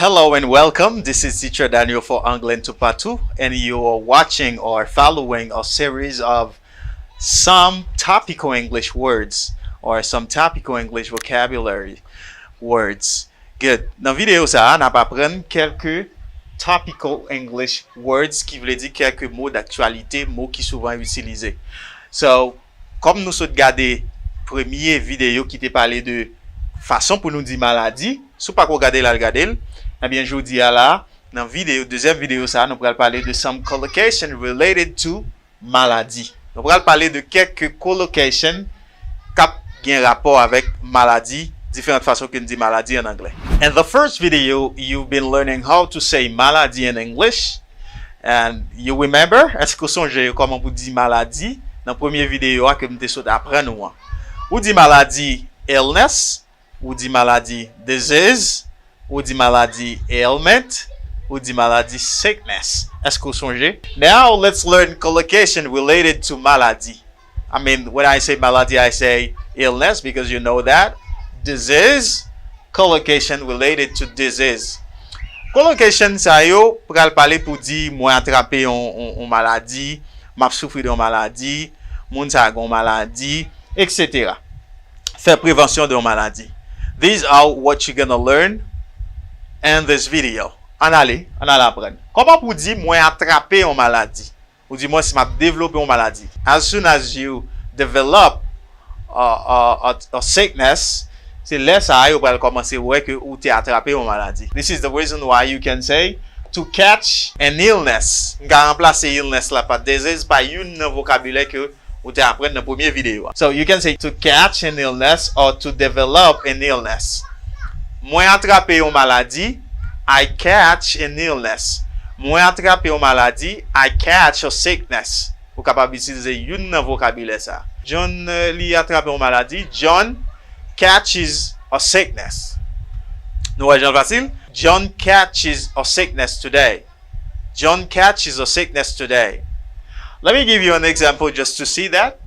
Hello and welcome. This is Teacher Daniel for ANGLè Partout, and you are watching or following a series of some topical English words or some topical English vocabulary words. Good. Dans vidéo ça, on va apprendre quelques topical English words qui veut dire quelques mots d'actualité, mots qui souvent utilisés. So, comme nous sommes regardé première vidéo qui t'a parlé de façon pour nous dire maladie, si pas regarder la regarder, eh bien je vous dis là dans vidéo deuxième vidéo ça nous allons parler de some collocation related to maladie. Nous allons parler de quelques collocations qui ont rapport avec maladie, différentes façons qu'on dit maladie en anglais. In the first video, you've been learning how to say maladie in English. And you remember, est-ce que vous songez comment vous dites maladie? Dans la première vidéo que vous avez appris nous. Vous dites maladie illness, vous dites maladie disease, ou dit maladie ailment, ou dit maladie sickness. Est-ce que vous songez? Now let's learn collocation related to maladie. I mean, when I say maladie, I say illness because you know that. Disease, collocation related to disease. Collocation, ça yo, pral parler pour dire, moi attrapé une maladie, m'a souffrir d'une maladie, moun sa gon maladie, etc. Faire prévention de maladie. These are what you're gonna learn in this video. On allait apprendre. Comment pour dire moi attraper une maladie? Ou dire moi si m'a développé une maladie. As soon as you develop a sickness, c'est là ça vous allez commencer ouais que ou t'es attrapé une maladie. This is the reason why you can say to catch an illness. On va remplacer illness là par disease par une vocabulaire que ou t'es apprendre dans la première vidéo. So you can say to catch an illness or to develop an illness. Moi attraper une maladie, I catch an illness. Moi attraper une maladie, I catch a sickness. Vous capable d'utiliser une vocabulaire ça. John li attraper une maladie, John catches a sickness. Nous voyons facile? John catches a sickness today. John catches a sickness today. Let me give you an example just to see that.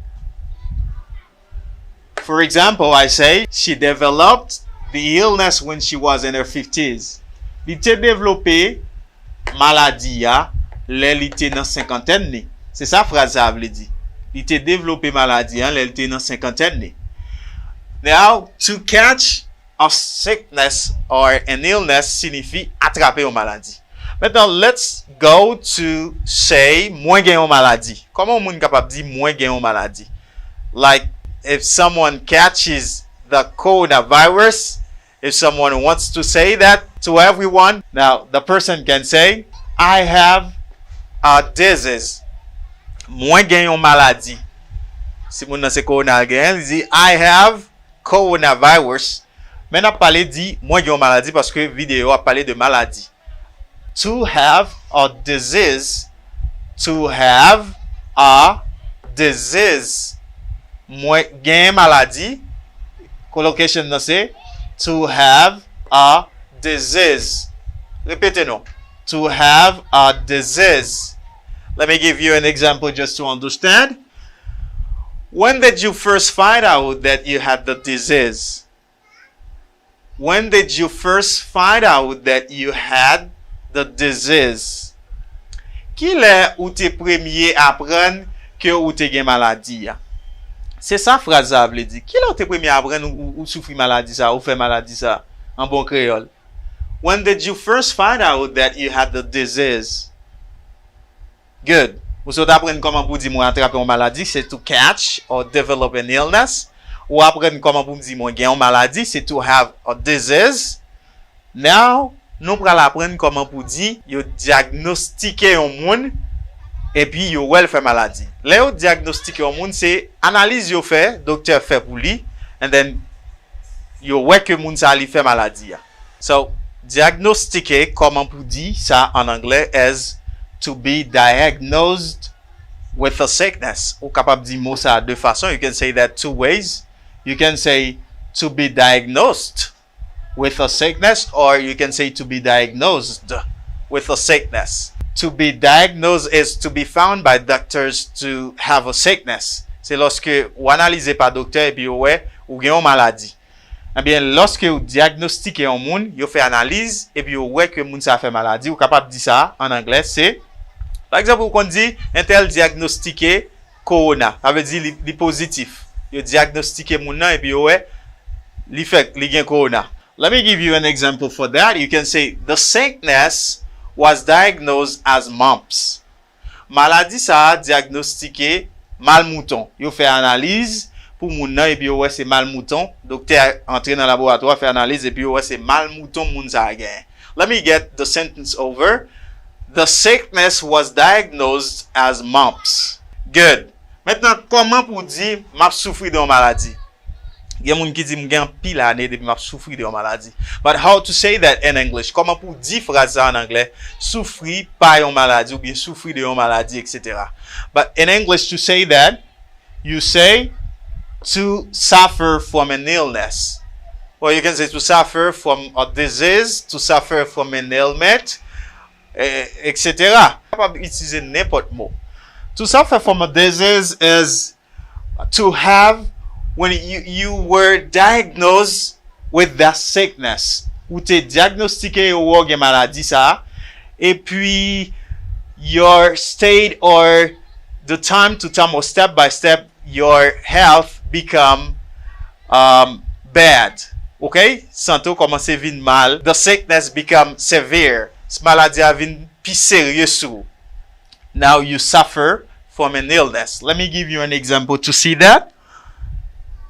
For example, I say she developed the illness when she was in her 50s. Li te développé maladie ya li te dans cinquantaine ni. C'est ça phrase ça veut dire. Li te développé maladie ya li te dans cinquantaine ni. Now, to catch a sickness or an illness signifie attraper une maladie. Maintenant, let's go to say moi gen une maladie. Comment on est capable de dire moi gen une maladie? Like if someone catches the coronavirus, if someone wants to say that to everyone, now the person can say, I have a disease. Moi gen une maladie. Si moun nan se corona gen, il dit I have coronavirus. Maintenant parler dit moi gen une maladie parce que vidéo a parlé de maladie. To have a disease. To have a disease. Moi gen maladie. Collocation nan c'est to have a disease. Répétez non. To have a disease. Let me give you an example just to understand. When did you first find out that you had the disease? When did you first find out that you had the disease? Qui est ou te premier apprendre que ou te gen maladie? C'est ça phrase ça veut dire. Qui est ou te premier apprendre ou souffrir maladie ça ou fait maladie ça en bon créole? When did you first find out that you had the disease? Good. Vous savez apprendre comment vous dire moi attraper une maladie, c'est to catch or develop an illness. Ou apprendre comment vous dire moi gen une maladie, c'est to have a disease. Now, nous allons apprendre comment pour dire yo diagnostiquer un monde et puis yo wel fait maladie. Là yo diagnostiquer un monde c'est analyse yo fait, docteur fait pour lui and then yo ouais que monde ça li fait maladie. So, diagnostiquer comment pour dire ça en anglais is to be diagnosed with a sickness. Ou capable de dire mot ça de façon. You can say that two ways. You can say to be diagnosed with a sickness, or you can say to be diagnosed with a sickness. To be diagnosed is to be found by doctors to have a sickness. C'est lorsque ou analysé par docteur et puis ouais ou gen une maladie. eh bien, lorsque vous diagnostiquez un monde, vous faites analyse, et puis vous voyez que le monde ça fait maladie, vous êtes capable de dire ça en anglais, c'est, par exemple, vous dit, un tel diagnostiqué corona, ça veut dire il est positif. Vous diagnostiquez mon nom, et puis ouais, il fait, il y a corona. Let me give you an example for that. You can say, the sickness was diagnosed as mumps. Maladie ça a diagnostiqué mal mouton. Vous fait analyse, pour moun nan, et puis ouais c'est mal mouton. Docteur entre dans le laboratoire fait analyse et puis ouais c'est mal mouton moun sa gen. Let me get the sentence over. The sickness was diagnosed as mumps. Good. Maintenant comment pour dire m'a souffri de maladie? Il y a moun qui dit m'gen pile année depuis m'a souffri de maladie. But how to say that in English? Comment pour dire phrase en anglais? Souffri par une maladie ou bien souffri de une maladie, etc. But in English to say that, you say to suffer from an illness. Or you can say to suffer from a disease, to suffer from an ailment, etc. Capable utiliser n'importe mot. To suffer from a disease is to have when you were diagnosed with that sickness. Ou te diagnostiqué ou gen maladie ça. Et puis your state or the time to time or step by step your health become bad. Okay? Santo commence vin mal. The sickness become severe. Ce maladie a vin pi sérieux sou. Now you suffer from an illness. Let me give you an example to see that.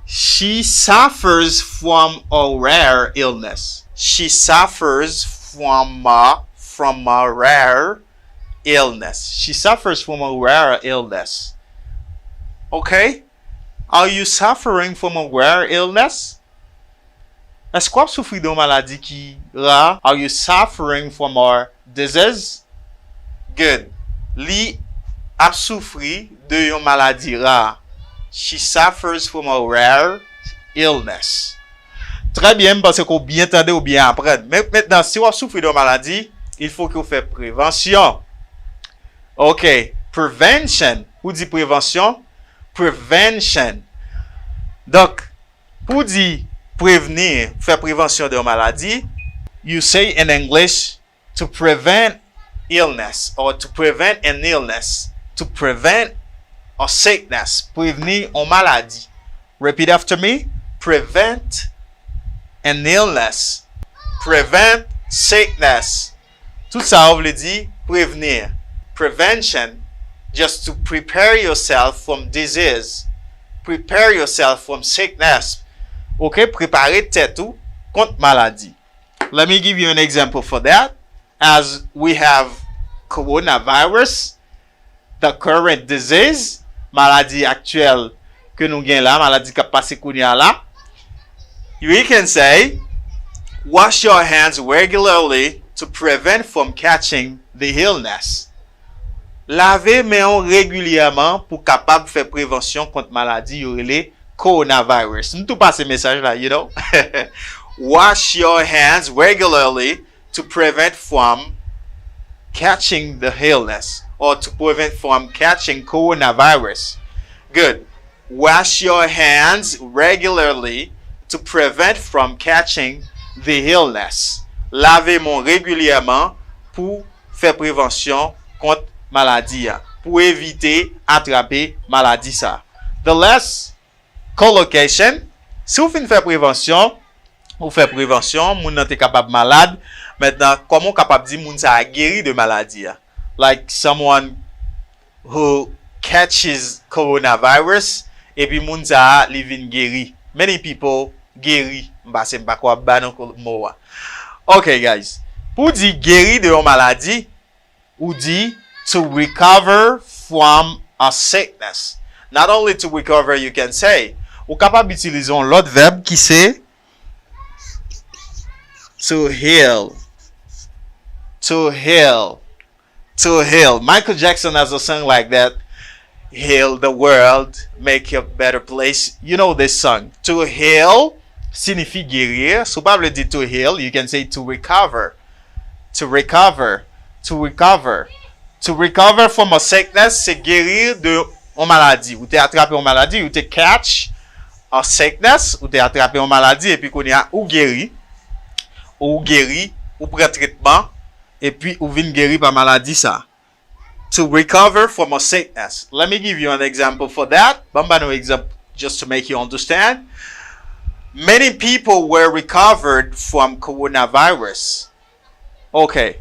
She suffers from a rare illness. She suffers from a rare illness. She suffers from a rare illness. Okay? Are you suffering from a rare illness? Est-ce que vous souffrez d'une maladie qui rare? Are you suffering from a disease? Good. Li a souffri de une maladie rare. She suffers from a rare illness. Très bien, parce que vous bien entendez ou bien apprendre. Mais maintenant, si vous souffrez d'une maladie, il faut que vous fassiez prévention. Ok. Prevention. Ou dit prévention? Prevention. Donc, pour dire prévenir, faire prévention de maladie, you say in English to prevent illness or to prevent an illness, to prevent a sickness, prévenir une maladie. Repeat after me. Prevent an illness, prevent sickness. Tout ça, on veut dire prévenir. Prevention, just to prepare yourself from disease. Prepare yourself from sickness. Ok, préparer tête ou contre maladie. Let me give you an example for that. As we have coronavirus, the current disease, maladie actuelle que nous gagnons là, maladie qui a passé kounya là. We can say, wash your hands regularly to prevent from catching the illness. Lavez mains régulièrement pour capable faire prévention contre maladie ou les coronavirus. Nous tout passe message là, you know. Wash your hands regularly to prevent from catching the illness or to prevent from catching coronavirus. Good. Wash your hands regularly to prevent from catching the illness. Lavez-moi régulièrement pour faire prévention contre maladie, pour éviter attraper maladie ça. The last collocation, si vous faites prévention, vous faites prévention, moun nan te capable malade, maintenant comment capable dire moun ça a guéri de maladie? Like someone who catches coronavirus et puis moun ça li vin guéri. Many people guéri, m'passe m'pa quoi ba nan mot. Okay guys, pour dire guéri de une maladie ou dit to recover from a sickness. Not only to recover, you can say, ou capable d'utiliser l'autre verbe qui c'est to heal. To heal. To heal. Michael Jackson has a song like that. Heal the world, make a better place. You know this song. To heal signifie guérir. So pas le dire to heal, you can say to recover. To recover. To recover. To recover from a sickness, c'est guérir de une maladie. Ou t'es attrapé une maladie, ou t'es catch a sickness, ou te attrapé une maladie, et puis qu'on y a ou guéri, ou prend traitement, et puis ou vient guéri par maladie ça. To recover from a sickness. Let me give you an example for that. Bamba no example just to make you understand. Many people were recovered from coronavirus. Okay.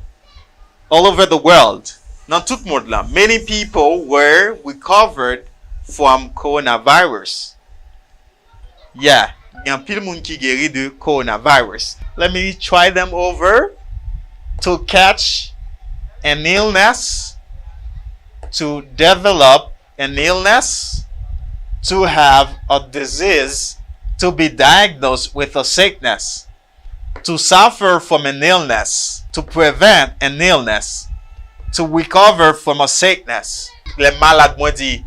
All over the world. Dans tout le monde là. Many people were recovered from coronavirus. Yeah. Il y a pile monde qui guérit de coronavirus. Let me try them over. To catch an illness. To develop an illness. To have a disease. To be diagnosed with a sickness. To suffer from an illness. To prevent an illness. To recover from a sickness. Les malades moi dit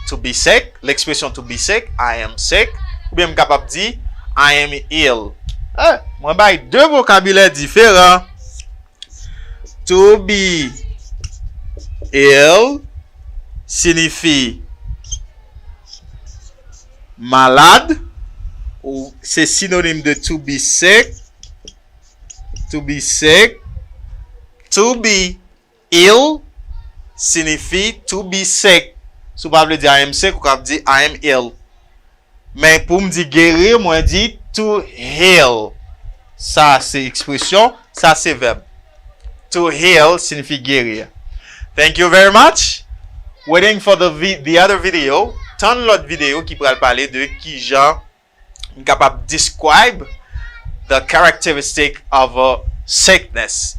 to be sick. L'expression to be sick. I am sick. Ou bien capable dit I am ill. Moi bay deux vocabulaires différents. To be ill signifie malade. Ou c'est synonyme de to be sick. To be sick. To be ill signifie to be sick. Si vous pouvez dire I am sick, vous pouvez dire I am ill. Mais pour me dire guérir, moi dit to heal. Ça c'est expression, ça c'est verbe. To heal signifie guérir. Thank you very much. Waiting for the other video. Tant l'autre vidéo qui pourra parler de qui genre capable describe the characteristic of a sickness.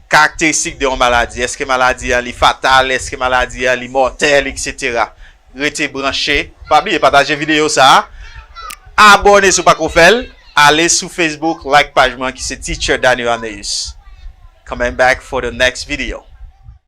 Caractéristique de une maladie. Est-ce que maladie est fatale, est-ce que maladie est mortelle, etc. Restez branché. Pas oublier partager vidéo ça. Abonnez si pas qu'on fait. Allez sur Facebook, like page moi qui c'est Teacher EnglishAneus. Coming back for the next video.